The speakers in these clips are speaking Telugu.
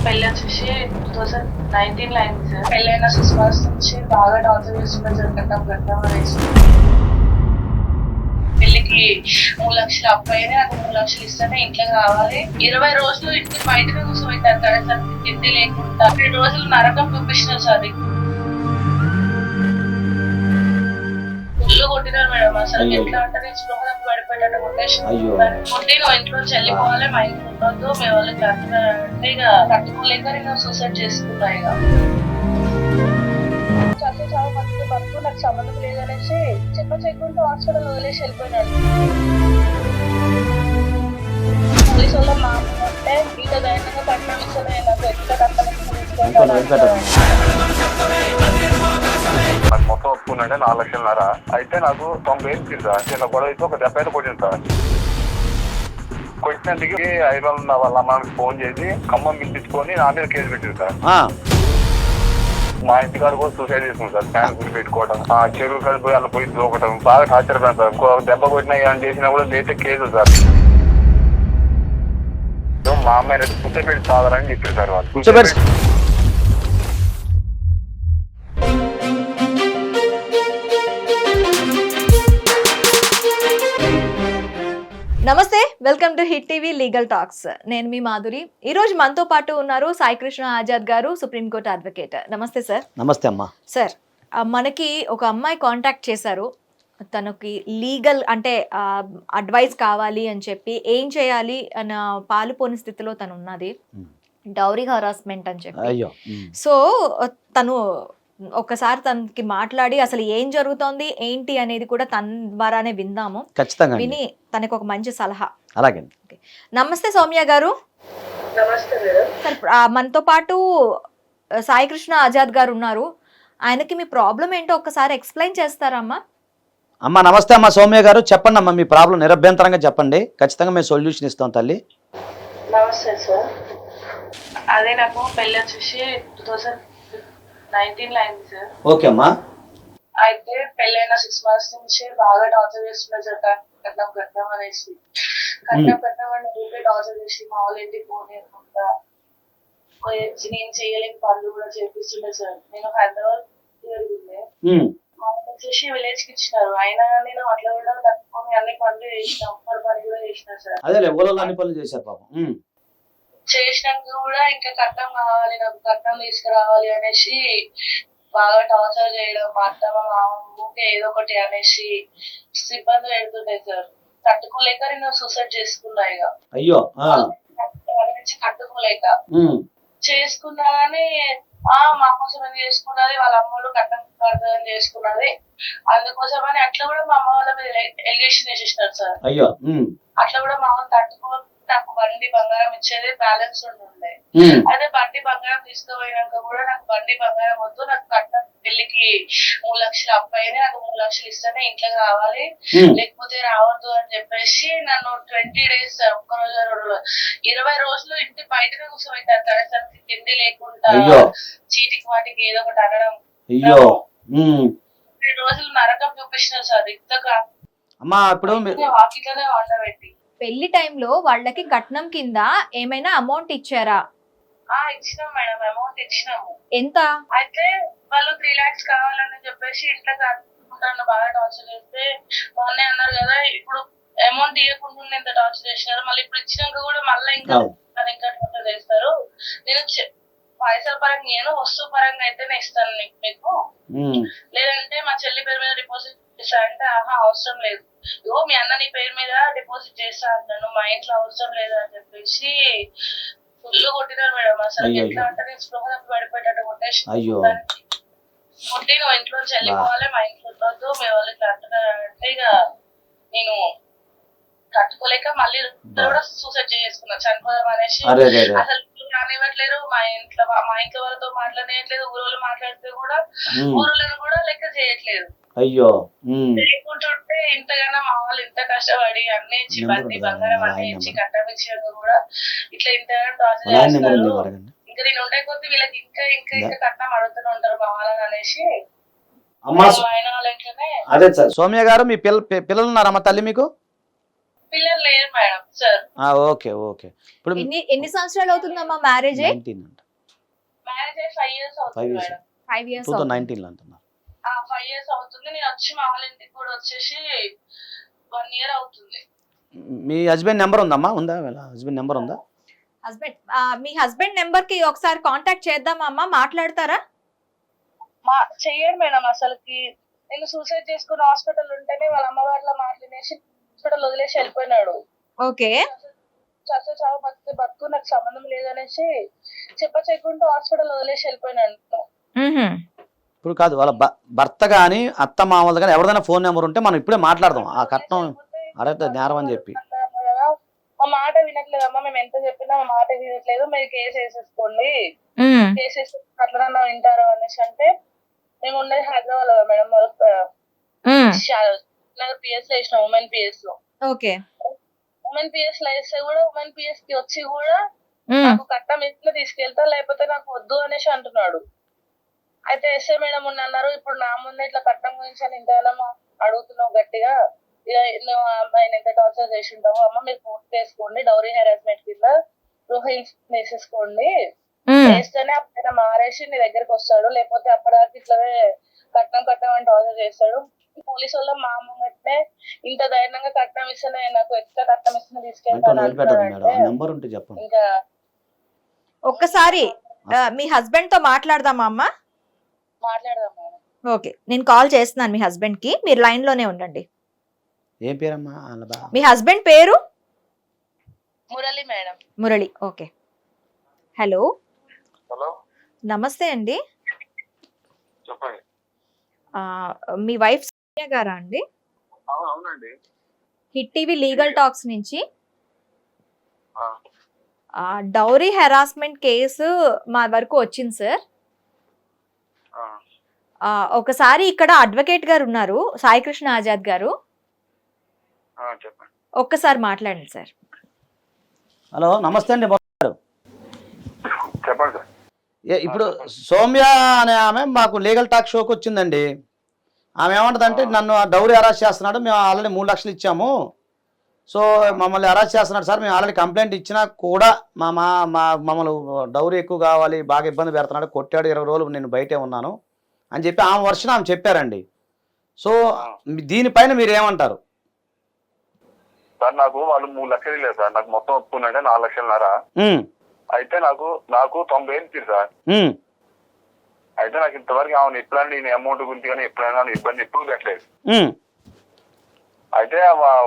పెళ్ళి వచ్చేసి 2019 అయింది సార్. పెళ్ళైన 6 months నుంచి బాగా టార్చర్ చేస్తున్నారు సార్. కట్టం అనేసి పెళ్లికి 3 లక్షలు అప్పు అయినా నాకు 3 లక్షలు ఇస్తేనే ఇంట్లోకి రావాలి. 20 రోజులు ఇంటి బయటనే కూర్చోబెట్టారు కదా సార్. తిండి లేకుండా 3 రోజులు నరకం చూపిస్తున్నారు సార్. ఫుల్ కొట్టినారు మేడం. అసలు ఎట్లా అంటే నేను స్పృహలకు పడిపోయేటట్టు కొట్టేసి కొట్టి నువ్వు ఇంట్లో చెల్లిపోవాలి, మా ఇంట్లో ఉండొద్దు, మీ వాళ్ళకి అంటే ఇక తట్టుకోలేక నేను సూసైడ్ చేసుకున్నా. ఇక చదువు చాలా మంది బతుకు నాకు సంబంధం లేదనేసి చెప్పకుండా హాస్పిటల్ వదిలేసి వెళ్ళిపోయినాడు. పోలీసు వాళ్ళ మామ అంటే ఇంత ధైర్యంగా కట్నం ఇస్తుంది నాకు ఎట్లా కట్టం నాకు మొత్తం ఒప్పుకున్నాంటే 4 లక్షలన్నర. అయితే నాకు 90,000 తీరుతా చిన్న గొడవ అయితే ఒక 70 అయితే కొట్టింది సార్. కొట్టినందుకు హైదరాబాద్ ఉన్న వాళ్ళ అమ్మకి ఫోన్ చేసి ఖమ్మం పిలిపించుకొని నా మీద కేసు పెట్టింది సార్. మా ఇంటికాడ కూడా సూసైడ్ చేసుకుంది సార్. ఫ్యాన్ గురి పెట్టుకోవడం, చెరువు కలిపి అలా పోయి దూకటం, బాగా ఆశ్చర్యపోయాను సార్. ఇంకో దెబ్బ కొట్టినా ఏమైనా చేసినా కూడా లేతే కేసు సార్. మా అమ్మాయి కూర్చోబెట్టి సాధారని చెప్పారు సార్ వాళ్ళు. నమస్తే, welcome to hit TV legal talks. నేను మీ మాధురి. ఈ రోజు మనతో పాటు ఉన్నారు సాయికృష్ణ ఆజాద్ గారు, సుప్రీంకోర్టు అడ్వకేట్. నమస్తే సార్. నమస్తే అమ్మా. సార్, మనకి ఒక అమ్మాయి కాంటాక్ట్ చేశారు. తనకి లీగల్ అంటే అడ్వైస్ కావాలి అని చెప్పి ఏం చేయాలి అన్న పాలుపోని స్థితిలో తను ఉన్నది. డౌరీ హరాస్మెంట్ అని చెప్పి. సో తను ఒకసారి తనకి మాట్లాడి అసలు ఏం జరుగుతోంది ఏంటి అనేది కూడా తన ద్వారానే విందాము. ఖచ్చితంగా విని తనకు ఒక మంచి సలహా. అలాగే. నమస్తే సౌమ్య గారు. నమస్తే మేడం. సార్, మనతో పాటు సాయికృష్ణ ఆజాద్ గారు ఉన్నారు. ఆయనకి మీ ప్రాబ్లం ఏంటో ఒకసారి ఎక్స్ప్లెయిన్ చేస్తారమ్మా? అమ్మా నమస్తే అమ్మా. సౌమ్య గారు చెప్పండి అమ్మా, మీ ప్రాబ్లం నిరభ్యంతరంగా చెప్పండి. ఖచ్చితంగా మేము సొల్యూషన్ ఇస్తాం తల్లి. నమస్తే సార్. అదే నాకు పెళ్ళి వచ్చేసి 2019 అయింది సార్. ఓకే అమ్మా. అయితే పెళ్ళైన 6 months నుంచి బాగా టార్చర్ చేస్తున్నారు సార్. కట్నం అనేసి కట్నం అంటే ఊరికే టార్చర్ చేసి మా వాళ్ళ ఇంటికి పోనీయకుండా నేను చేయలేని పనులు కూడా చేపిస్తుండే సార్. నేను హైదరాబాద్ జరిగింది వచ్చేసి విలేజ్ కి ఇచ్చినారు. అయినా నేను అట్లా కూడా తట్టుకొని అన్ని పనులు చేసిన, పని కూడా చేసిన సార్. అన్ని పనులు చేశారు పాపం. చేసినాక కూడా ఇంకా కట్నం కావాలి, నాకు కట్నం తీసుకురావాలి అనేసి బాగా టార్చర్ చేయడం, మా అత్త మా ఊకే ఏదో ఒకటి అనేసి ఇబ్బంది పెడుతుండే సార్. తట్టుకోలేక నేను సూసైడ్ చేసుకున్నా. ఇక అయ్యో నుంచి కట్టుకోలేక చేసుకున్నా కానీ మా కోసం ఎందుకు చేసుకున్నది, వాళ్ళ అమ్మలు కట్నం కడతాదని చేసుకున్నది, అందుకోసమని అట్లా కూడా మా అమ్మ వాళ్ళ మీద ఎలిగేషన్ వేసేసినారు సార్. అయ్యో అట్లా కూడా మా వాళ్ళు తట్టుకో నాకు బండి బంగారం ఇచ్చేది బ్యాలెన్స్ ఉండే. అదే బండి బంగారం తీసుకుపోయినాక కూడా నాకు బండి బంగారం వద్దు, నాకు కట్నం పెళ్లికి 3 లక్షలు అప్పు అయినా నాకు 3 లక్షలు ఇస్తేనే ఇంట్లోకి రావాలి, లేకపోతే రావద్దు అని చెప్పేసి నన్ను 20 days ఒక్కరోజు 20 రోజులు ఇంటి బయటనే కూర్చోబెట్టారు కదా సార్. తిండి లేకుండా చీటికి వాటికి ఏదో ఒకటి అనడం. 3 రోజులు నరకం చూపిస్తున్నారు సార్. ఇంతగా వాకిట్లోనే వండబెట్టి. పెళ్లి టైంలో వాళ్ళకి కట్నం కింద ఏమైనా అమౌంట్ ఇచ్చారా? ఇచ్చినాం మేడం, అమౌంట్ ఇచ్చినాము. ఎంత? అయితే వాళ్ళు 3 lakhs కావాలని చెప్పేసి ఇంట్లో నన్ను బాగా టార్చర్ చేస్తే మొన్నే అన్నారు కదా, ఇప్పుడు అమౌంట్ ఇవ్వకుండా ఎంత టార్చర్ చేసినారు, మళ్ళీ ఇప్పుడు ఇచ్చినాక కూడా మళ్ళీ ఇంకా టార్చర్ చేస్తారు. నేను పైసల పరంగా నేను వస్తువు పరంగా అయితేనే ఇస్తాను మీకు, లేదంటే మా చెల్లి పేరు మీద డిపాజిట్ చేస్తా అంటే అవసరం లేదు, ఇగో మీ అన్న నీ పేరు మీద డిపాజిట్ చేస్తా అంటాను, మా ఇంట్లో అవసరం లేదు అని చెప్పేసి ఫుల్ కొట్టినారు మేడం. అసలు ఎట్లా అంటే నేను స్పృహలకు పడిపోయేటట్టు కొట్టేసి కొట్టి నువ్వు ఇంట్లో చెల్లిపోవాలి, మా ఇంట్లో ఉండొద్దు, మీ వాళ్ళకి అంటే ఇక నేను తట్టుకోలేక మళ్ళీ కూడా సూసైడ్ చేసుకున్నా, చనిపోదాం అనేసి. అసలు రానివ్వట్లేరు, మా ఇంట్లో వాళ్ళతో మాట్లాడట్లేదు, ఊరోళ్ళు మాట్లాడితే కూడా ఊరోళ్ళని కూడా లెక్క చేయట్లేదు. అయ్యో లేకుంటుంటే ఇంతగానో మా వాళ్ళు ఇంత కష్టపడి అన్ని ఇచ్చి బండి బంగారం అన్ని ఇచ్చి కట్నం ఇచ్చాక కూడా ఇట్లా ఇంతగానో టార్చర్ చేస్తారు. ఇంకా నేను ఉండే కొద్ది వీళ్ళకి ఇంకా ఇంకా ఇంకా కట్నం అడుగుతూనే ఉంటారు మా వాళ్ళని అనేసి. అదే సార్. సౌమ్య గారు మీ పిల్లలు ఉన్నారమ్మా తల్లి మీకు? పిల్లలు లేరు మేడం సార్. Okay okay. ఇప్పుడు ఎన్ని సంవత్సరాలు అవుతుందమ్మా మ్యారేజ్? 19 అంట. మ్యారేజ్ అయ్యి 5 years అవుతుంది 5 years. మేడం. 5 years 2019 అంటున్నారు. 5 years అవుతుంది. నేను వచ్చి మా వాళ్ళ ఇంటికి కూడా వచ్చేసి 1 year అవుతుంది. మీ హస్బెండ్ నెంబర్ ఉందమ్మా? ఉందా హస్బెండ్ నెంబర్ ఉందా? హస్బెండ్ మీ హస్బెండ్ నెంబర్ కి ఒకసారి కాంటాక్ట్ చేద్దామా అమ్మా, మాట్లాడతారా? చెయ్యండి మేడం. అసలుకి నేను సూసైడ్ చేసుకున్న హాస్పిటల్ ఉంటేనే వాళ్ళ అమ్మ వాళ్ళ మాట్లాడేసి హాస్పిటల్ వదిలేసి వెళ్ళిపోయినాడు. ఓకే. అసలు చాలా బతుకు నాకు సంబంధం లేదనేసి చెప్పకుండా హాస్పిటల్ వదిలేసి వెళ్ళిపోయినాడు. ఇప్పుడు కాదు, వాళ్ళ భర్త కానీ అత్త మామూలు కానీ ఎవరిదైనా ఫోన్ నెంబర్ ఉంటే మనం ఇప్పుడే మాట్లాడదాం. ఆ కట్నం అడగ నేరం అని చెప్పి. మా మాట వినట్లేదమ్మా, మేము ఎంత చెప్పినా మా మాట వినట్లేదు, మీరు కేసు వేసేసుకోండి, కేసు వేసి అట్లా వింటారు అనేసి అంటే, మేము ఉండేది హైదరాబాద్ లో మేడం. పిఎస్ లో వేసిన ఉమెన్ పిఎస్ లో. ఓకే. ఉమెన్ పిఎస్ లో వేస్తే కూడా ఉమెన్ పిఎస్ కి వచ్చి కూడా నాకు కట్నం ఇట్లా తీసుకెళ్తా లేకపోతే నాకు వద్దు అనేసి అంటున్నాడు. అయితే ఎస్ఐ మేడం అన్నారు, ఇప్పుడు నా ముందే ఇట్లా కట్నం గురించి అని ఇంతకాలం అడుగుతున్నావు గట్టిగా, నువ్వు అమ్మాయిని ఎంత టార్చర్ చేసి ఉంటావు, అమ్మ మీరు పూర్తి చేసుకోండి, డౌరీ హెరాస్మెంట్ కింద గృహ వేసేసుకోండి, వేస్తేనే అప్పుడైనా మారేసి నీ దగ్గరకు వస్తాడు, లేకపోతే అప్పటిదాకా ఇట్లనే కట్నం అని టార్చర్ చేస్తాడు. పోలీసు వాళ్ళ మా ముంగట్నే ఇంత ధైర్యంగా కట్నం ఇస్తేనే నాకు ఎక్స్ట్రా కట్నం ఇస్తున్నా తీసుకెళ్తాను. ఇంకా ఒక్కసారి మీ హస్బెండ్ తో మాట్లాడదామా అమ్మా? మాట్లాడదాం మేడం. ఓకే, నేను కాల్ చేస్తున్నాను మీ హస్బెండ్ కి, మీరు లైన్ లోనే ఉండండి. ఏం పేరమ్మా మీ హస్బెండ్ పేరు? Murali madam. Murali. Okay. Hello hello, నమస్తే అండి. చెప్పండి. మీ వైఫ్ సోనియా గారా అండి? అవునండి. హిట్ టీవీ లీగల్ టాక్స్ నుంచి డౌరీ హెరాస్మెంట్ కేసు మా వరకు వచ్చింది సార్. ఒకసారి ఇక్కడ అడ్వకేట్ గారు ఉన్నారు, సాయికృష్ణ ఆజాద్ గారు, ఒక్కసారి మాట్లాడండి సార్. హలో, నమస్తే అండి. చెప్పండి సార్. ఇప్పుడు సౌమ్య అనే ఆమె మాకు లీగల్ టాక్ షోకి వచ్చిందండి. ఆమె ఏమంటుందంటే, నన్ను డౌరీ అరెస్ట్ చేస్తున్నాడు, మేము ఆల్రెడీ 3 లక్షలు ఇచ్చాము, సో మమ్మల్ని అరెస్ట్ చేస్తున్నాడు సార్, మేము ఆల్రెడీ కంప్లైంట్ ఇచ్చినా కూడా మమ్మల్ని డౌరీ ఎక్కువ కావాలి, బాగా ఇబ్బంది పెడుతున్నాడు, కొట్టాడు, 20 రోజులు నేను బయటే ఉన్నాను అని చెప్పి ఆమె వర్షన్ ఆమె చెప్పారండి. సో దీనిపైన మీరు ఏమంటారు సార్? నాకు వాళ్ళు 3 లక్షలు లేదు సార్, నాకు మొత్తం ఒప్పుకున్నాంటే 4 లక్షలున్నారా. అయితే నాకు 90,000 ఇచ్చారు సార్. అయితే నాకు ఇంతవరకు ఆమెను ఎప్పుడైనా నేను అమౌంట్ గురించి కానీ ఎప్పుడైనా ఇబ్బంది ఎప్పుడు పెట్టలేదు. అయితే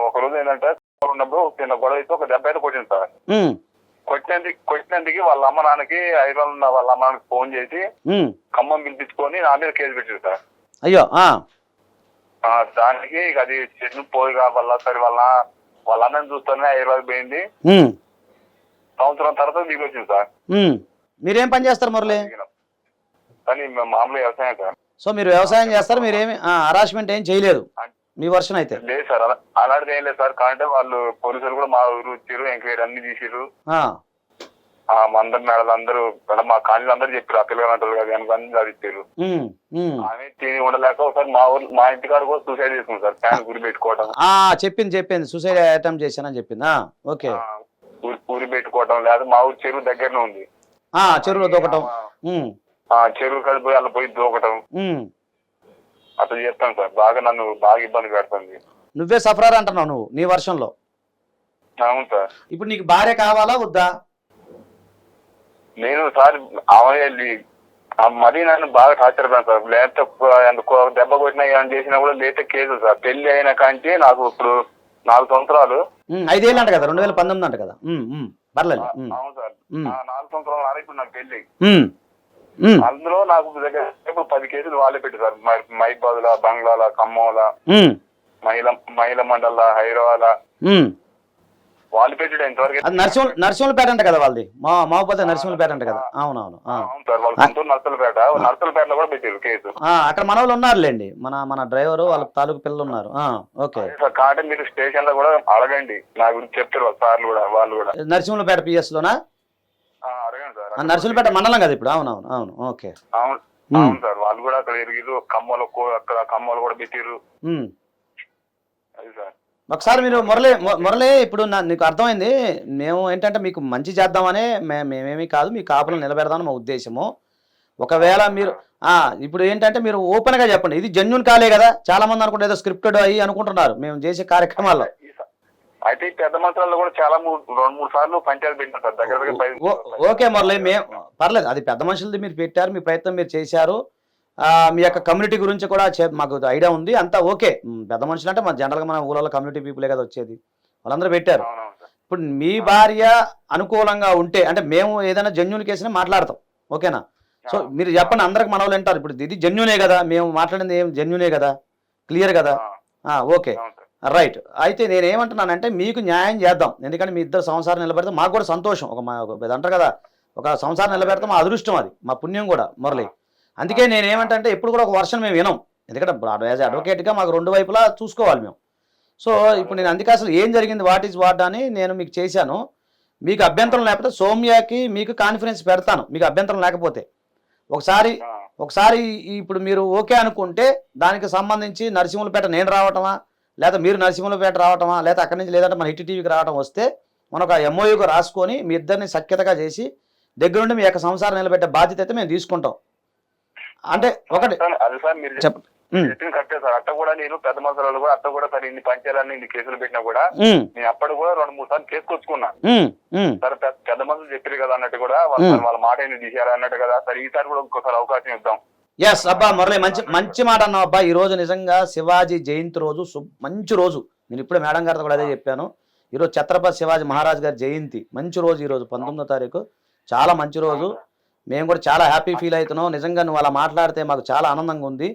ఒక రోజు ఏంటంటే ఉన్నప్పుడు చిన్న గొడవ అయితే ఒక దెబ్బ అయితే కొట్టింది సార్. కొట్టినందుకు వాళ్ళ అమ్మ నాన్నకి హైదరాబాద్ ఉన్న వాళ్ళ అమ్మ నాన్నకి ఫోన్ చేసి ఖమ్మం పిలిపించుకొని నా మీద కేసు పెట్టారు సార్. అయ్యో. దానికి అది చెట్టు పోయి వల్ల సరే వాళ్ళ అన్నని చూస్తేనే హైదరాబాద్ పోయింది. సంవత్సరం తర్వాత దిగి వచ్చింది సార్. మీరేం పని చేస్తారు మురళి? కానీ మామూలు వ్యవసాయం సార్. సో మీరు వ్యవసాయం చేస్తారు, మీరేమి హరాస్మెంట్ ఏం చేయలేదు మీ వర్షన్ అయితే? లేదు సార్, అలాంటిది ఏం లేదు సార్. కాబట్టి వాళ్ళు పోలీసులు కూడా మా ఊరు వచ్చారు, ఎంక్వైరీ అన్ని తీసారు, అందరు మేడలు అందరూ మా కాలనీలు అందరూ చెప్పారు, ఆ పిల్లలు అంటారు కదా అన్ని చదివారు. ఆమె తిని ఉండలేక ఒకసారి మా ఇంటికాడ కూడా సూసైడ్ చేసుకుంది సార్, ఫ్యాన్ గురి పెట్టుకోవడం. చెప్పింది సూసైడ్ అటెంప్ట్ చేశానని చెప్పింది. ఓకే. ఊరి పెట్టుకోవటం లేదా మా ఊరు చెరువు దగ్గరనే ఉంది, చెరువులో దూకటం, చెరువు కలిపి అలా పోయి దూకటం అట్లా చేస్తాను సార్. నన్ను బాగా ఇబ్బంది పెడుతుంది. నువ్వే సఫరార్ అంటున్నావు నువ్వు నీ వర్షంలో? అవును సార్. ఇప్పుడు నీకు భార్య కావాలా వద్దా? నేను సార్ మరీ నన్ను బాగా టార్చర్ పెడతాను సార్. లేకపోతే దెబ్బ కొట్టినా ఏమైనా చేసినా కూడా లేతే కేసు సార్. పెళ్లి అయిన కాంచి నాకు ఇప్పుడు 4 సంవత్సరాలు. 5 ఏళ్ళు అంట కదా, 2019 అంట కదా. పర్లేదు. అవును సార్, 4 సంవత్సరాలు ఇప్పుడు నాకు పెళ్లి. అందులో నాకు దగ్గర ఇప్పుడు 10 కేసులు వాళ్ళే పెట్టారు సార్. మైబాదుల, బంగ్లాల, ఖమ్మంల, మహిళ మండల, హైదరాబాద్ వాళ్ళు పెట్టాడు. ఇంతవరకు నరసింహులపేట అంట కదా వాళ్ళది, మావపతి నరసింహులపేట అంట కదా. అవునవును. అవును సార్, వాళ్ళ సొంతూరు నర్సలపేటలో కూడా పెట్టారు కేసు. అక్కడ మన వాళ్ళు ఉన్నారులేండి, మన డ్రైవర్ వాళ్ళ తాలూకు పిల్లలు ఉన్నారు. Okay sir. కాబట్టి మీరు స్టేషన్ లో కూడా అడగండి, నా గురించి చెప్తారు సార్లు కూడా, వాళ్ళు కూడా. నరసింహులపేట పిఎస్ లోనా? అడగండి సార్. నరసింహులపేట మండలం కదా ఇప్పుడు. అవును. ఓకే. అవును సార్, వాళ్ళు కూడా అక్కడ ఎరిగిరు. ఖమ్మంలో కూడా పెట్టారు. అది సార్. ఒకసారి మీరు మురళి ఇప్పుడు నీకు అర్థమైంది. మేము ఏంటంటే మీకు మంచి చేద్దామనే మేమేమీ కాదు, మీ కాపులను నిలబెడదామని మా ఉద్దేశము. ఒకవేళ మీరు ఇప్పుడు ఏంటంటే మీరు ఓపెన్గా చెప్పండి, ఇది జెన్యూన్ కాలే కదా. చాలా మంది అనుకుంటే ఏదో స్క్రిప్టెడ్ అయ్యి అనుకుంటున్నారు మేము చేసే కార్యక్రమాల్లో. అయితే పెద్ద మంత్రాల్లో కూడా చాలా 2-3 సార్లు పంచాయతీ పెట్టినారు సార్, దగ్గర ఓకే మురళి, మేము పర్లేదు, అది పెద్ద మనుషులది మీరు పెట్టారు, మీ ప్రయత్నం మీరు చేశారు. మీ యొక్క కమ్యూనిటీ గురించి కూడా మాకు ఐడియా ఉంది, అంతా ఓకే. పెద్ద మనుషులు అంటే మన జనరల్గా మన ఊళ్ళో కమ్యూనిటీ పీపులే కదా వచ్చేది, వాళ్ళందరూ పెట్టారు. ఇప్పుడు మీ భార్య అనుకూలంగా ఉంటే అంటే మేము ఏదైనా జెన్యూన్ కేసుని మాట్లాడతాం, ఓకేనా? సో మీరు చెప్పండి, అందరికి మన వాళ్ళు వింటారు. ఇప్పుడు ఇది జెన్యూనే కదా, మేము మాట్లాడింది ఏం జెన్యూనే కదా, క్లియర్ కదా? Okay right. అయితే నేనేమంటున్నానంటే మీకు న్యాయం చేద్దాం, ఎందుకంటే మీ ఇద్దరు సంసారం నిలబెడితే మాకు కూడా సంతోషం. అంటారు కదా, ఒక సంసారం నిలబెడితే మా అదృష్టం, అది మా పుణ్యం కూడా మురళి. అందుకే నేనేమంటే ఎప్పుడు కూడా ఒక వర్షన్ మేము వినం, ఎందుకంటే యాజ్ అడ్వకేట్గా మాకు 2 వైపులా చూసుకోవాలి మేము. సో ఇప్పుడు నేను అందుకే అసలు ఏం జరిగింది, వాట్ ఈజ్ వాట్ అని నేను మీకు చేశాను. మీకు అభ్యంతరం లేకపోతే సౌమ్యకి మీకు కాన్ఫరెన్స్ పెడతాను, మీకు అభ్యంతరం లేకపోతే. ఒకసారి ఇప్పుడు మీరు ఓకే అనుకుంటే దానికి సంబంధించి నరసింహులపేట నేను రావటమా, లేదా మీరు నరసింహులపేట రావటమా, లేదా అక్కడి నుంచి లేదంటే మన హిట్ టీవీకి రావటం వస్తే మనం ఒక ఎంఓయూగా రాసుకొని మీ ఇద్దరిని సఖ్యతగా చేసి దగ్గరుండి మీ యొక్క సంసారం నిలబెట్టే బాధ్యత అయితే మేము తీసుకుంటాం. అంటే ఒకటి చెప్పండి. కరెక్టే సార్, అట్ట కూడా నేను పెద్ద మసాలాలు కూడా అట్ట కూడా సరే ఇన్ని పంచాలని ఇన్ని కేసులు పెట్టినా కూడా నేను అప్పటి కూడా 2-3 సార్లు కేసుకొచ్చుకున్నా. సరే పెద్ద మనుషులు చెప్పారు కదా అన్నట్టు కూడా వాళ్ళ మాట ఏంటి తీసారా అన్నట్టు కదా, సరే ఈసారి కూడా ఇంకోసారి అవకాశం ఇద్దాం. ఎస్ అబ్బా మురళి, మంచి మాట అన్నావు అబ్బా. ఈ రోజు నిజంగా శివాజీ జయంతి రోజు, మంచి రోజు. నేను ఇప్పుడు మేడం గారితో కూడా అదే చెప్పాను. ఈరోజు ఛత్రపతి శివాజీ మహారాజ్ గారి జయంతి, మంచి రోజు. ఈరోజు 19వ తారీఖు, చాలా మంచి రోజు. మేము కూడా చాలా హ్యాపీ ఫీల్ అవుతున్నాం. నిజంగా నువ్వు అలా మాట్లాడితే మాకు చాలా ఆనందంగా ఉంది.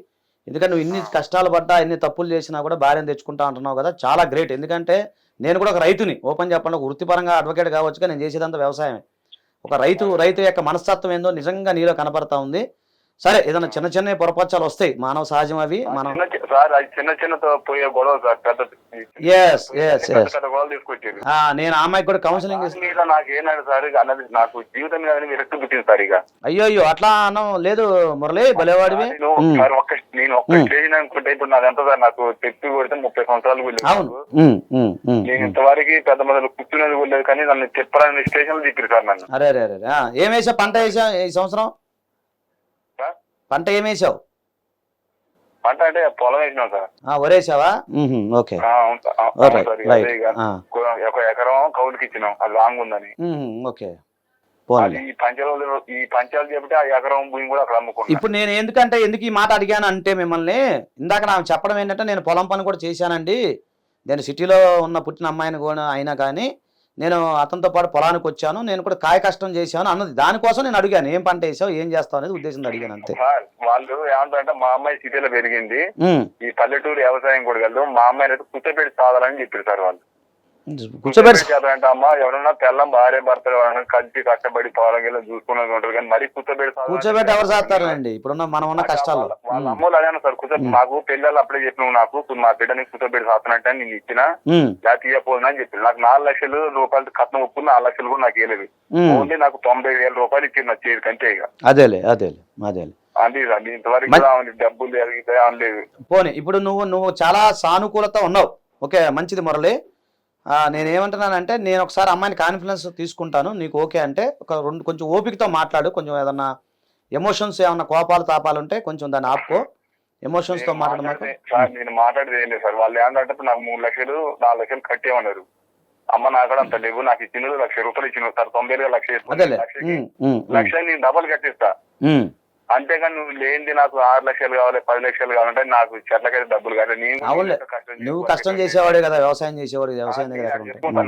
ఎందుకంటే నువ్వు ఇన్ని కష్టాలు పడ్డా, ఎన్ని తప్పులు చేసినా కూడా భార్యను తెచ్చుకుంటా అంటున్నావు కదా, చాలా గ్రేట్. ఎందుకంటే నేను కూడా ఒక రైతుని, ఓపెన్ చెప్పండి, ఒక వృత్తిపరంగా అడ్వకేట్ కావచ్చు, నేను చేసేదంతా వ్యవసాయమే. ఒక రైతు యొక్క మనస్తత్వం ఏందో నిజంగా నీలో కనపడతా ఉంది. సరే, ఏదైనా చిన్న చిన్న పొరపచ్చాలు వస్తాయి, మానవ సహజం అవి. మనం చిన్నతో పోయే గొడవ సార్, పెద్ద గొడవలు తీసుకొచ్చారు. నేను ఆ అమ్మాయికి కూడా కౌన్సిలింగ్ నాకేనాడు సార్ అన్నది, నాకు జీవితం మీద విరక్తి పుట్టింది సార్. ఇక అయ్యో అట్లా అన్నం లేదు మురళి, భలేవాడివి. నేను ఒక్క స్టేజ్ అనుకుంటే ఇప్పుడు నాది ఎంత సార్, నాకు తెప్పి కొడితే 30 సంవత్సరాలు వెళ్ళలేదు. నేను ఇంతవరకు పెద్ద మొదలు కూర్చునేది వెళ్ళలేదు, కానీ నన్ను చెప్పాలని స్టేషన్లు తిప్పారు సార్ నన్ను. అరే ఏం వేసావు, పంట వేసావు ఈ సంవత్సరం? పంట ఏం వేసావు? పంట అంటే పొలం వేసినాం సార్. వరేసావా? ఓకే, ఒక ఎకరం కౌలుకి ఇచ్చినాం, అది లాంగ్ ఉందని. ఓకే, ఈ పంచాలు చెబితే ఆ ఎకరం భూమి కూడా అక్కడ అమ్ముకున్నాం. ఇప్పుడు నేను ఎందుకు ఈ మాట అడిగాను అంటే, మిమ్మల్ని ఇందాక నాకు చెప్పడం ఏంటంటే, నేను పొలం పని కూడా చేశానండి. నేను సిటీలో ఉన్న పుట్టిన అమ్మాయిని కూడా అయినా కానీ నేను అతనితో పాటు పొలానికి వచ్చాను, నేను కూడా కాయ కష్టం చేశాను అన్నది. దానికోసం నేను అడిగాను, ఏం పంట వేసావు, ఏం చేస్తావు అనేది ఉద్దేశంతో అడిగాను అంతే. వాళ్ళు ఏమంటారంటే, మా అమ్మాయి సిటీలో పెరిగింది, ఈ పల్లెటూరు వ్యవసాయం కూడా వెళ్దాం, మా అమ్మాయిని అయితే కూర్చోబెట్టి సాధాలని చెప్పారు సార్. వాళ్ళు కూర్చోబెట్టి అమ్మ ఎవరన్నా తెల్లం భార్య భర్తలు ఎవరైనా కలిసి కష్టపడి పొలం గిల్ల చూసుకున్నది ఉంటారు, కానీ మరి కూర్చోబెట్టి ఎవరు చేస్తారండి ఇప్పుడున్న మనం ఉన్న కష్టాలు. వాళ్ళ అమ్మలు అదేనా సార్, నాకు పెళ్ళాలు అప్పుడే చెప్పినావు, నాకు మా బిడ్డని కూర్చోబెట్టి సాస్తున్నట్టు నేను ఇచ్చిన తీయపోదు అని చెప్పి, నాకు 4 లక్షల రూపాయలు కట్నం ఒప్పుకుని 4 లక్షలు కూడా నాకు వేయలేదు. ఓన్లీ నాకు 90,000 రూపాయలు ఇచ్చింది నా చేతికి అంతే. ఇక అదేలే అంతే, ఇంతవరకు డబ్బులు అనలేదు. పోనీ ఇప్పుడు నువ్వు చాలా సానుకూలత ఉన్నావు, ఓకే, మంచిది మురళి. నేనేమంటున్నానంటే, నేను ఒకసారి అమ్మాయిని కాన్ఫిడెన్స్ తీసుకుంటాను, నీకు ఓకే అంటే కొంచెం ఓపికతో మాట్లాడు. కొంచెం ఏదన్నా ఎమోషన్స్ ఏమన్నా కోపాలు తాపాలు ఉంటే కొంచెం దాన్ని ఆపుకో, ఎమోషన్స్ తో మాట్లాడమాట. నేను మాట్లాడేది ఏం లేదు సార్, వాళ్ళు ఏంటంటే నాకు 3 లక్షలు 4 లక్షలు కట్టేమన్నారు. అమ్మ నాకు కూడా అంత లేవు, నాకు ఇచ్చిన 1,00,000 రూపాయలు ఇచ్చిన సార్, 90,000 లక్ష నేను డబల్ కట్టిస్తా. అంతేగాని నువ్వు లేనిది నాకు 6 లక్షలు కావాలి 10 లక్షలు కావాలంటే నాకు చెట్లకైతే డబ్బులు కాదు. నువ్వు కష్టం చేసేవాడే కదా, వ్యవసాయం చేసేవాడు, వ్యవసాయం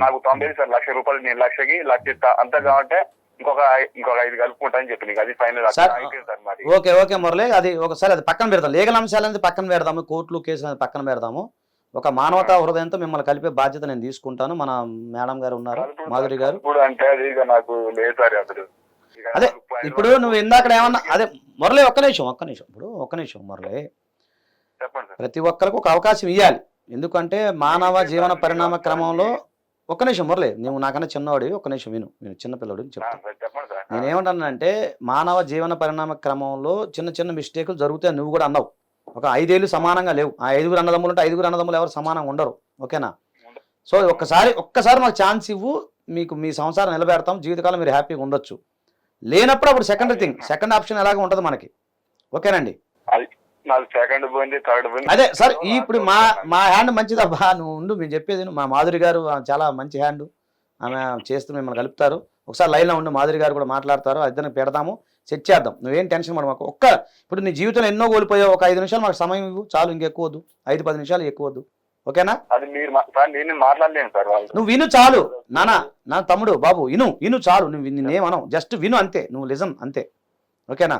నాకు 90 సార్, 1,00,000 రూపాయలు నేను 1,00,000కి 1,00,000 ఇస్తా, అంతే కాబట్టి ఇంకొక 5 కలుపుకుంటా అని చెప్పి నీకు అది ఫైనల్ సార్. ఓకే మురళి, అది ఒకసారి అది పక్కన పెడదాం, లీగల్ అంశాలు అనేది పక్కన పెడదాము, కోర్టులు కేసులు అనేది పక్కన పెడదాము. ఒక మానవతా హృదయంతో మిమ్మల్ని కలిపే బాధ్యత నేను తీసుకుంటాను. మన మేడం గారు ఉన్నారు, మాధురి గారు. అంటే అది ఇక నాకు లేదు సార్ అసలు. అదే ఇప్పుడు నువ్వు ఇందాక ఏమన్నా, అదే మురళి ఒక్క నిమిషం మురళి, ప్రతి ఒక్కరికి ఒక అవకాశం ఇవ్వాలి. ఎందుకంటే మానవ జీవన పరిణామ క్రమంలో, ఒక్క నిమిషం మురళి, నువ్వు నాకన్నా చిన్నవాడి, ఒక్క నిమిషం విను, చిన్నపిల్లడు చెప్తాను. నేనేమంటానంటే, మానవ జీవన పరిణామ క్రమంలో చిన్న మిస్టేకులు జరుగుతాయి, నువ్వు కూడా అన్నావు. ఒక 5 ఏళ్ళు సమానంగా లేవు. ఆ 5 అన్నదమ్ములు ఉంటే 5 అన్నదమ్ములు ఎవరు సమానంగా ఉండరు, ఓకేనా? సో ఒక్కసారి మాకు ఛాన్స్ ఇవ్వు, మీకు మీ సంసారం నిలబెడతాం, జీవితకాలం మీరు హ్యాపీగా ఉండొచ్చు. లేనప్పుడు అప్పుడు సెకండ్ ఆప్షన్ ఎలాగ ఉంటుంది మనకి. ఓకేనండి? నాకు సెకండ్ పోయింది, థర్డ్ పోయింది. అదే సార్, ఇప్పుడు మా హ్యాండ్ మంచిదబ్బా, నువ్వు ఉండు, మేము చెప్పేది మా మాధురి గారు చాలా మంచి హ్యాండ్, ఆమె చేస్తూ మిమ్మల్ని కలుపుతారు. ఒకసారి లైన్లో ఉండి మాధురి గారు కూడా మాట్లాడతారు, ఇద్దరిని పెడతాము, సెట్ చేద్దాం. నువ్వేం టెన్షన్ పడ మాకు. ఇప్పుడు నీ జీవితంలో ఎన్నో కోల్పోయావు, ఒక 5 నిమిషాలు మాకు సమయం ఇవ్వు చాలు, ఇంకెక్కువద్దు, 5-10 నిమిషాలు ఎక్కువద్దు. ఓకేనా? అది మీరు నేను మాట్లాడలేను సార్ వాళ్ళు. నువ్వు విను చాలు నా తమ్ముడు బాబు, విను చాలు, నువ్వు నిన్నేమనం, జస్ట్ విను అంతే, నువ్వు లిజన్ అంతే. ఓకేనా?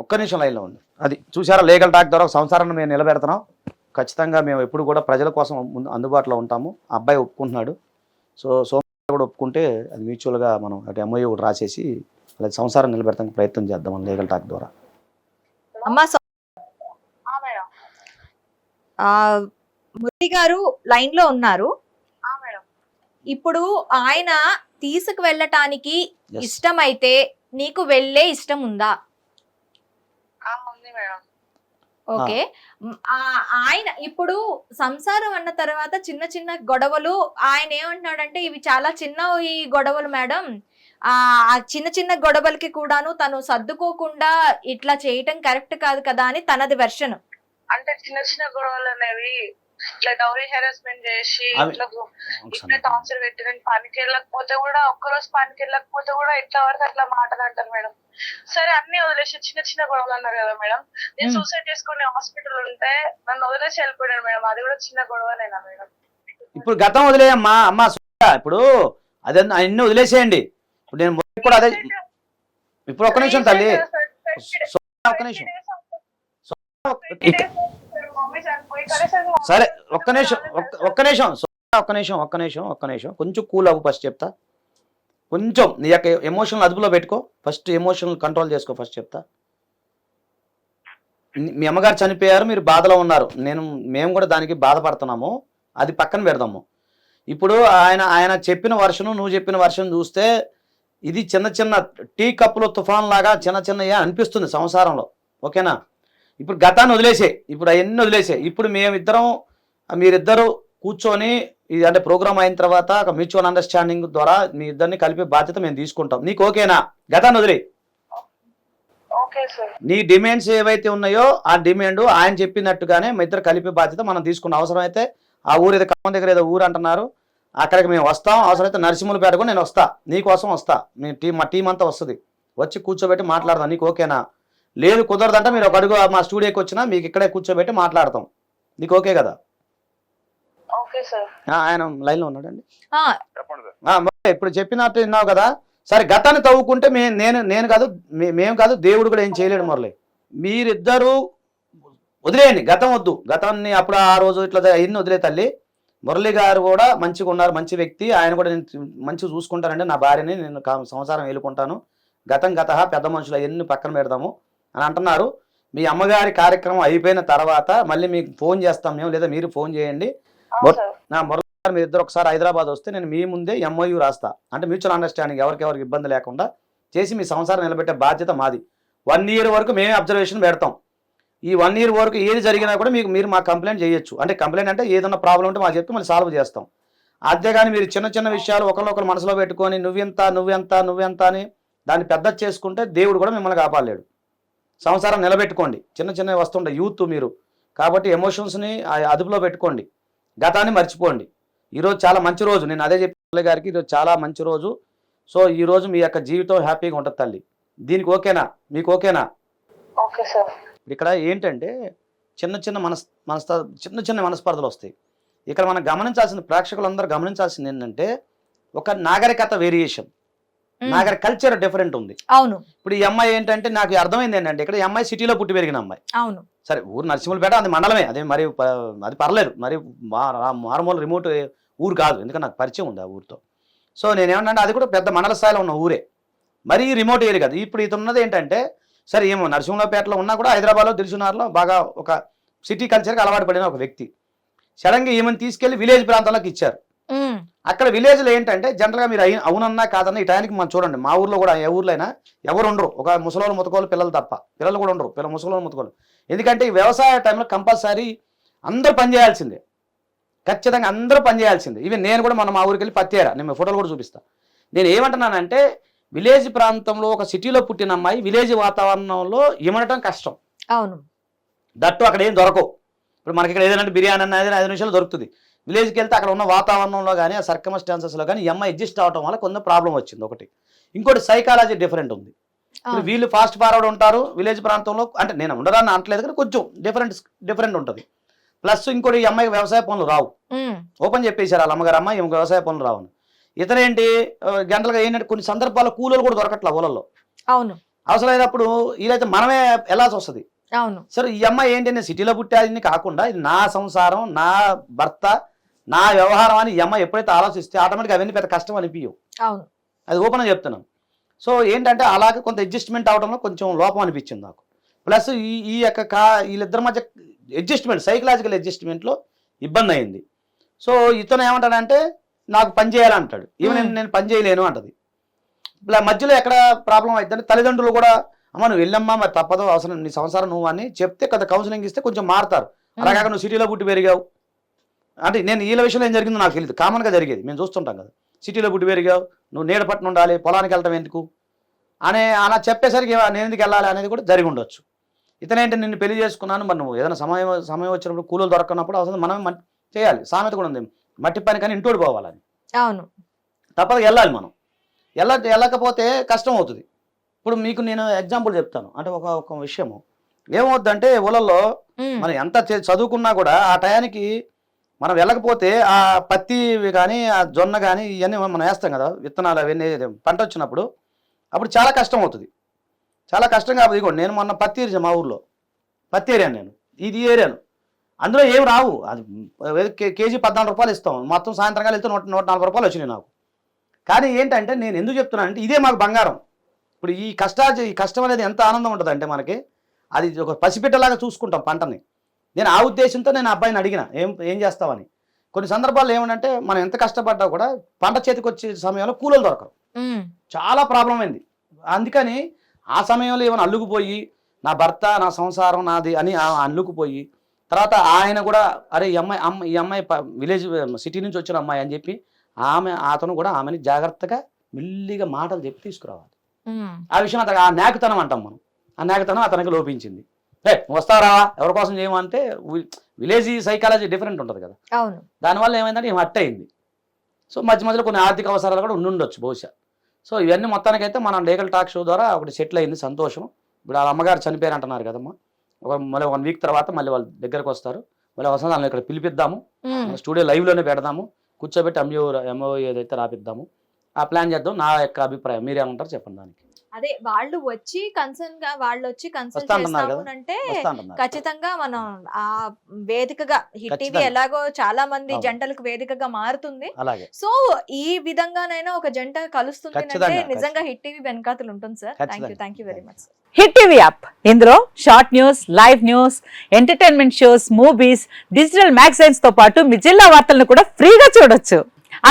ఒక్క నిమిషం లైన్లో ఉంది. అది చూసారా, లీగల్ టాక్ ద్వారా ఒక సంసారాన్ని మేము నిలబెడుతున్నాం. ఖచ్చితంగా మేము ఎప్పుడు కూడా ప్రజల కోసం అందుబాటులో ఉంటాము. అబ్బాయి ఒప్పుకుంటున్నాడు, సో సోమవారం కూడా ఒప్పుకుంటే అది మ్యూచువల్గా మనం అటు ఎంఓయూ కూడా రాసేసి అలా సంసారం నిలబెడతానికి ప్రయత్నం చేద్దాం మన లీగల్ టాక్ ద్వారా. అమ్మా మురళి గారు లైన్ లో ఉన్నారు. ఇప్పుడు ఆయన తీసుకు వెళ్ళటానికి ఇష్టమైతే నీకు వెళ్ళే ఇష్టం ఉందా? ఓకే. ఆయన ఇప్పుడు సంసారం అన్న తర్వాత చిన్న చిన్న గొడవలు, ఆయన ఏమంటున్నాడంటే ఇవి చాలా చిన్న ఈ గొడవలు మేడం, ఆ చిన్న చిన్న గొడవలకి కూడాను తను సర్దుకోకుండా ఇట్లా చేయటం కరెక్ట్ కాదు కదా అని తనది వెర్షన్. అంటే చిన్న చిన్న గొడవలు అనేవి ఇట్లా డౌరీ హెరాస్మెంట్ చేసి ఇట్లా టార్చర్ పెట్టి పనికి వెళ్ళకపోతే కూడా, ఒక్కరోజు పనికి వెళ్ళకపోతే కూడా ఎట్లా పడితే అట్లా మాటలు అంటారు మేడం. సరే అన్ని వదిలేసి చిన్న చిన్న గొడవలు అన్నారు కదా మేడం, నేను సూసైడ్ చేసుకుని హాస్పిటల్ ఉంటే నన్ను వదిలేసి వెళ్ళిపోయాను మేడం, అది కూడా చిన్న గొడవనేనా మేడం? ఇప్పుడు గతం వదిలేయమ్మా అమ్మా, ఇప్పుడు అదే అన్ని వదిలేసేయండి. ఇప్పుడు నేను కూడా అదే, ఇప్పుడు ఒక్క నిమిషం తల్లి, ఒక్క నిమిషం సరే, ఒక్క నిమిషం కొంచెం కూల్ అవ్వు. ఫస్ట్ చెప్తా, కొంచెం నీ యొక్క ఎమోషనల్ అదుపులో పెట్టుకో, ఫస్ట్ ఎమోషనల్ కంట్రోల్ చేసుకో. ఫస్ట్ చెప్తా, మీ అమ్మగారు చనిపోయారు, మీరు బాధలో ఉన్నారు, మేము కూడా దానికి బాధపడుతున్నాము, అది పక్కన పెడదాము. ఇప్పుడు ఆయన చెప్పిన వర్షను నువ్వు చెప్పిన వర్షం చూస్తే ఇది చిన్న చిన్న టీ కప్పులో తుఫాన్ లాగా చిన్న చిన్నగా అనిపిస్తుంది సంసారంలో. ఓకేనా? ఇప్పుడు గతాన్ని వదిలేసే, ఇప్పుడు అవన్నీ వదిలేసే. ఇప్పుడు మీరిద్దరూ కూర్చొని ఇది అంటే ప్రోగ్రామ్ అయిన తర్వాత ఒక మ్యూచువల్ అండర్స్టాండింగ్ ద్వారా మీ ఇద్దరిని కలిపే బాధ్యత మేము తీసుకుంటాం. నీకు ఓకేనా? గతాన్ని వదిలే. నీ డిమాండ్స్ ఏవైతే ఉన్నాయో ఆ డిమాండ్ ఆయన చెప్పినట్టుగానే మీ ఇద్దరు కలిపే బాధ్యత మనం తీసుకున్న. అవసరమైతే ఆ ఊరు ఏదో ఖమ్మం దగ్గర ఏదో ఊరు అంటున్నారు, అక్కడికి మేము వస్తాం. అవసరమైతే నరసింహులపేట కూడా నేను వస్తా, నీకోసం వస్తా, మా టీం అంతా వస్తుంది, వచ్చి కూర్చోబెట్టి మాట్లాడదాం. నీకు ఓకేనా? లేదు కుదరదంటే మీరు ఒక అడుగు మా స్టూడియోకి వచ్చినా మీకు ఇక్కడే కూర్చోబెట్టి మాట్లాడతాం. నీకు ఓకే కదా? ఆయన లైన్ లో ఉన్నాడండి. ఇప్పుడు చెప్పినట్టు విన్నావు కదా. సరే, గతాన్ని తవ్వుకుంటే మేము కాదు దేవుడు కూడా ఏం చేయలేడు మురళి. మీరిద్దరూ వదిలేయండి, గతం వద్దు. గతాన్ని అప్పుడు ఆ రోజు ఇట్లా అన్ని వదిలే తల్లి. మురళి గారు కూడా మంచిగా ఉన్నారు, మంచి వ్యక్తి, ఆయన కూడా నేను మంచిగా చూసుకుంటానండి, నా భార్యని నేను సంసారం వేలుకుంటాను. గతం పెద్ద మనుషులు అవన్నీ పక్కన పెడదాము అని అంటున్నారు. మీ అమ్మగారి కార్యక్రమం అయిపోయిన తర్వాత మళ్ళీ మీకు ఫోన్ చేస్తాం మేము, లేదా మీరు ఫోన్ చేయండి. మురళి గారు మీరు ఇద్దరు ఒకసారి హైదరాబాద్ వస్తే నేను మీ ముందే ఎంఓయూ రాస్తా, అంటే మ్యూచువల్ అండర్స్టాండింగ్, ఎవరికి ఇబ్బంది లేకుండా చేసి మీ సంసారం నిలబెట్టే బాధ్యత మాది. 1 year వరకు మేమే అబ్జర్వేషన్ పెడతాం. ఈ 1 year వరకు ఏది జరిగినా కూడా మీరు మాకు కంప్లైంట్ చేయొచ్చు. అంటే కంప్లైంట్ అంటే ఏదన్నా ప్రాబ్లం ఉంటే మాకు చెప్తే మళ్ళీ సాల్వ్ చేస్తాం. అంతేగాని మీరు చిన్న చిన్న విషయాలు ఒకరినొకరు మనసులో పెట్టుకొని నువ్వెంత అని దాన్ని పెద్ద చేసుకుంటే దేవుడు కూడా మిమ్మల్ని కాపాడలేడు. సంసారం నిలబెట్టుకోండి. చిన్న చిన్నవి వస్తుండే యూత్ మీరు, కాబట్టి ఎమోషన్స్ని అదుపులో పెట్టుకోండి, గతాన్ని మర్చిపోండి. ఈరోజు చాలా మంచి రోజు, నేను అదే చెప్పి గారికి ఈరోజు చాలా మంచి రోజు. సో ఈరోజు మీ యొక్క జీవితం హ్యాపీగా ఉంటుంది తల్లి. దీనికి ఓకేనా? మీకు ఓకేనా? ఇక్కడ ఏంటంటే చిన్న మనస్పర్ధలు వస్తాయి. ఇక్కడ మనం గమనించాల్సిన, ప్రేక్షకులందరూ గమనించాల్సింది ఏంటంటే ఒక నాగరికత వేరియేషన్, కల్చర్ డిఫరెంట్ ఉంది. అవును. ఇప్పుడు ఈ అమ్మాయి ఏంటంటే నాకు అర్థమైంది ఏంటంటే ఇక్కడ ఈ అమ్మాయి సిటీలో పుట్టి పెరిగిన అమ్మాయి. అవును. సరే, ఊరు నరసింహులపేట, అది మండలమే, అదే మరి అది పర్లేదు, మరి మారుమూల రిమోట్ ఊరు కాదు, ఎందుకంటే నాకు పరిచయం ఉంది ఆ ఊరితో. సో నేనేమన్నా అది కూడా పెద్ద మండల స్థాయిలో ఉన్న ఊరే, మరి రిమోట్ ఏరియా కాదు. ఇప్పుడు ఇది ఉన్నది ఏంటంటే సరే ఏమో నరసింహులపేటలో ఉన్నా కూడా హైదరాబాద్లో దిల్సునార్లో బాగా ఒక సిటీ కల్చర్కి అలవాటు పడిన ఒక వ్యక్తి సడన్గా ఏమని తీసుకెళ్లి విలేజ్ ప్రాంతాల్లోకి ఇచ్చారు. అక్కడ విలేజ్లో ఏంటంటే జనరల్గా మీరు అవునన్నా కాదన్నా ఈ టైంకి మనం చూడండి, మా ఊర్లో కూడా ఏ ఊర్లో అయినా ఎవరు ఉండరు, ఒక ముసలోళ్ళు ముతకోళ్ళు పిల్లలు తప్ప, పిల్లలు కూడా ఉండరు, ముసలోళ్ళు ముతకోళ్ళు. ఎందుకంటే ఈ వ్యవసాయ టైంలో కంపల్సరీ అందరూ పనిచేయాల్సిందే. ఖచ్చితంగా అందరూ పని చేయాల్సిందే. ఈవెన్ నేను కూడా మా ఊరికి వెళ్ళి పత్తేరా, నేను ఫోటోలు కూడా చూపిస్తాను. నేను ఏమంటున్నానంటే విలేజ్ ప్రాంతంలో ఒక సిటీలో పుట్టిన అమ్మాయి విలేజ్ వాతావరణంలో ఇమడటం కష్టం. అవును, దట్టు అక్కడ ఏం దొరకవు. ఇప్పుడు మనకి ఇక్కడ ఏదైనా బిర్యానీ అనేది 5 నిమిషాలు దొరుకుతుంది. విలేజ్కి వెళ్తే అక్కడ ఉన్న వాతావరణంలో కానీ ఆ సర్కమ్స్టాన్సెస్లో కానీ ఈ అమ్మాయి అడ్జస్ట్ అవడం వల్ల కొంత ప్రాబ్లం వచ్చింది. ఒకటి, ఇంకోటి సైకాలజీ డిఫరెంట్ ఉంది. ఇప్పుడు వీళ్ళు ఫాస్ట్ ఫార్వర్డ్ ఉంటారు విలేజ్ ప్రాంతంలో, అంటే నేను ఉండడాన్ని అంటలేదు కానీ కొంచెం డిఫరెంట్ ఉంటుంది. ప్లస్ ఇంకోటి ఈ అమ్మాయికి వ్యవసాయ పనులు రావు, ఓపెన్ చెప్పేశారు వాళ్ళ అమ్మగారు, అమ్మాయి ఈమెకు వ్యవసాయ పనులు రావని. ఇతనేంటి గంటలుగా ఏంటంటే కొన్ని సందర్భాల్లో కూలీలు కూడా దొరకట్లా ఊళ్ళల్లో. అవును, అవసరమైనప్పుడు వీలైతే మనమే వెళ్ళాల్సి వస్తుంది. అవును, సరే ఈ అమ్మాయి ఏంటి, నేను సిటీలో పుట్టాదని కాకుండా ఇది నా సంసారం, నా భర్త, నా వ్యవహారం అని ఈ అమ్మాయి ఎప్పుడైతే ఆలోచిస్తే ఆటోమేటిక్గా అవన్నీ పెద్ద కష్టం అనిపించవు. అవును, అది ఓపెన్ చెప్తున్నాను. సో ఏంటంటే అలాగే కొంత అడ్జస్ట్మెంట్ అవడంలో కొంచెం లోపం అనిపించింది నాకు. ప్లస్ ఈ యొక్క వీళ్ళిద్దరి మధ్య అడ్జస్ట్మెంట్, సైకలాజికల్ అడ్జస్ట్మెంట్లో ఇబ్బంది అయింది. సో ఇతను ఏమంటాడంటే నాకు పని చేయాలంటాడు, ఈవెన్ నేను పని చేయలేను అంటది. ఇలా మధ్యలో ఎక్కడ ప్రాబ్లం అవుతుందంటే తల్లిదండ్రులు కూడా అమ్మ నువ్వు వెళ్ళమ్మా, మరి తప్పదు, అవసరం నీ సంసారం నువ్వు అని చెప్తే కదా కౌన్సిలింగ్ ఇస్తే కొంచెం మారుతారు. అలాగే నువ్వు సిటీలో పుట్టి పెరిగావు అంటే, నేను వీళ్ళ విషయంలో ఏం జరిగిందో నాకు తెలియదు, కామన్గా జరిగేది మేము చూస్తుంటాం కదా, సిటీలో పుట్టి పెరిగావు, నువ్వు నీడ పట్టున ఉండాలి, పొలానికి వెళ్ళటం ఎందుకు అనే అలా చెప్పేసరికి నేను ఎందుకు వెళ్ళాలి అనేది కూడా జరిగి ఉండొచ్చు. ఇతనేంటి నిన్ను పెళ్లి చేసుకున్నాను, మరి నువ్వు ఏదైనా సమయం వచ్చినప్పుడు కూలీలు దొరకనప్పుడు అవసరం మనమే చేయాలి, సామెత కూడా ఉంది, మట్టి పని కానీ ఇంటోడు పోవాలని. అవును, తప్పదు వెళ్ళాలి మనం, వెళ్ళకపోతే కష్టం అవుతుంది. ఇప్పుడు మీకు నేను ఎగ్జాంపుల్ చెప్తాను, అంటే ఒక విషయము ఏమవుద్దంటే ఊళ్ళల్లో మనం ఎంత చదువుకున్నా కూడా ఆ టయానికి మనం వెళ్ళకపోతే ఆ పత్తి కానీ ఆ జొన్న కానీ ఇవన్నీ మనం వేస్తాం కదా, విత్తనాలు అవన్నీ పంట వచ్చినప్పుడు అప్పుడు చాలా కష్టం అవుతుంది. చాలా కష్టం కాబట్టి ఇదిగో నేను మొన్న పత్తి ఏరిచాను, మా ఊర్లో పత్తి ఏరియాను, నేను ఇది ఏరియాను, అందులో ఏం రావు, అది కేజీ 14 రూపాయలు ఇస్తాం, మొత్తం సాయంత్రం వెళ్తే 140 రూపాయలు వచ్చినాయి నాకు. కానీ ఏంటంటే నేను ఎందుకు చెప్తున్నానంటే ఇదే మాకు బంగారం. ఇప్పుడు ఈ కష్టం అనేది ఎంత ఆనందం ఉంటుంది అంటే మనకి, అది ఒక పసిపిట్టలాగా చూసుకుంటాం పంటని. నేను ఆ ఉద్దేశంతో నేను అబ్బాయిని అడిగిన ఏం చేస్తావని. కొన్ని సందర్భాల్లో ఏమంటే మనం ఎంత కష్టపడ్డా కూడా పంట చేతికి వచ్చే సమయంలో కూలీలు దొరకరు, చాలా ప్రాబ్లం అయింది. అందుకని ఆ సమయంలో ఏమైనా అల్లుకుపోయి నా భర్త నా సంసారం నాది అని అల్లుకుపోయి తర్వాత ఆయన కూడా అరే ఈ అమ్మాయి విలేజ్ సిటీ నుంచి వచ్చిన అమ్మాయి అని చెప్పి అతను కూడా ఆమెని జాగ్రత్తగా మెల్లిగా మాటలు చెప్పి తీసుకురావాలి. ఆ విషయం ఆ నాకుతనం అంటాం మనం, ఆ నాకుతనం అతనికి లోపించింది. వస్తారా ఎవరి కోసం చేయమంటే విలేజ్ సైకాలజీ డిఫరెంట్ ఉంటుంది కదా, దానివల్ల ఏమైందంటే ఏం అట్టయింది. సో మధ్యలో కొన్ని ఆర్థిక అవసరాలు కూడా ఉండొచ్చు బహుశా. సో ఇవన్నీ మొత్తానికైతే మనం లీగల్ టాక్ షో ద్వారా ఒకటి సెటిల్ అయింది, సంతోషం. ఇప్పుడు వాళ్ళ అమ్మగారు చనిపోయారు అంటున్నారు కదమ్మా, మళ్ళీ 1 వీక్ తర్వాత మళ్ళీ వాళ్ళ దగ్గరకు వస్తారు, మళ్ళీ వస్తుంది వాళ్ళని ఇక్కడ పిలిపిద్దాము, స్టూడియో లైవ్లోనే పెడదాము, కూర్చోబెట్టి ఎంఓ ఏదైతే రాపిద్దాము, ఆ ప్లాన్ చేద్దాం. నా యొక్క అభిప్రాయం మీరేమంటారు చెప్పండి దానికి. అదే వాళ్ళు వచ్చి కన్సల్ట్ చేస్తామంటే ఖచ్చితంగా మనం ఆ వేదికగా హిట్ టీవీ ఎలాగో చాలా మంది జంటలకు వేదికగా మారుతుంది. సో ఈ విధంగానైనా ఒక జంట కలుస్తుంది అంటే నిజంగా హిట్ టీవీ వెనకాతలు ఉంటుంది sir. Thank you very much. Hit TV app, ఇందులో short news, live news, entertainment shows, movies, digital magazines తో పాటు మీ జిల్లా వార్తలను కూడా ఫ్రీగా చూడొచ్చు.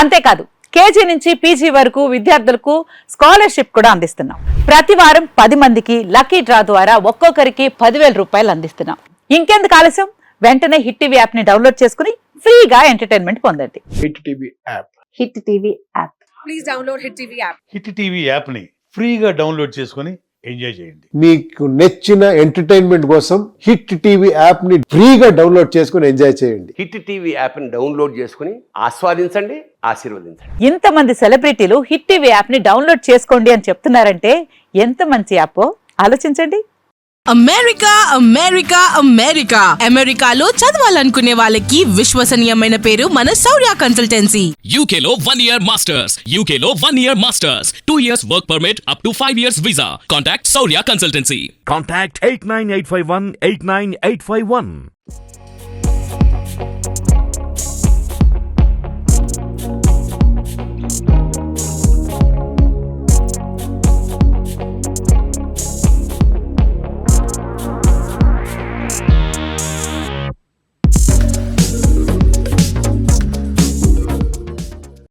అంతేకాదు కేజీ నుంచి పీజీ వరకు విద్యార్థులకు స్కాలర్షిప్ కూడా అందిస్తున్నాం. ప్రతి వారం 10 మందికి లక్కీ డ్రా ద్వారా ఒక్కొక్కరికి 10,000 రూపాయలు అందిస్తున్నాం. ఇంకెందుకు ఆలస్యం, వెంటనే హిట్ టీవీ యాప్ ని డౌన్లోడ్ చేసుకుని ఫ్రీగా ఎంటర్టైన్మెంట్ పొందండి. Hit TV app, hit TV app, please download hit TV app. Hit TV app ని ఫ్రీగా డౌన్లోడ్ చేసుకుని ఎంజాయ్ చేయండి. మీకు నచ్చిన ఎంటర్టైన్మెంట్ కోసం హిట్ టీవీ యాప్ ని ఫ్రీగా డౌన్లోడ్ చేసుకుని ఎంజాయ్ చేయండి. హిట్ టీవీ యాప్ ని డౌన్లోడ్ చేసుకుని ఆస్వాదించండి, ఆశీర్వదించండి. ఇంతమంది సెలబ్రిటీలు హిట్ టీవీ యాప్ ని డౌన్లోడ్ చేసుకోండి అని చెప్తున్నారంటే ఎంత మంచి యాప్ ఆలోచించండి. అమెరికా అమెరికా అమెరికా అమెరికాలో చదవాలనుకునే వాళ్ళకి విశ్వసనీయమైన పేరు మన శౌర్య కన్సల్టెన్సీ. UK లో 1 year masters, UK లో 1 year masters, 2 years work permit up to 5 years visa. Contact Saurya Consultancy. Contact 89851 89851.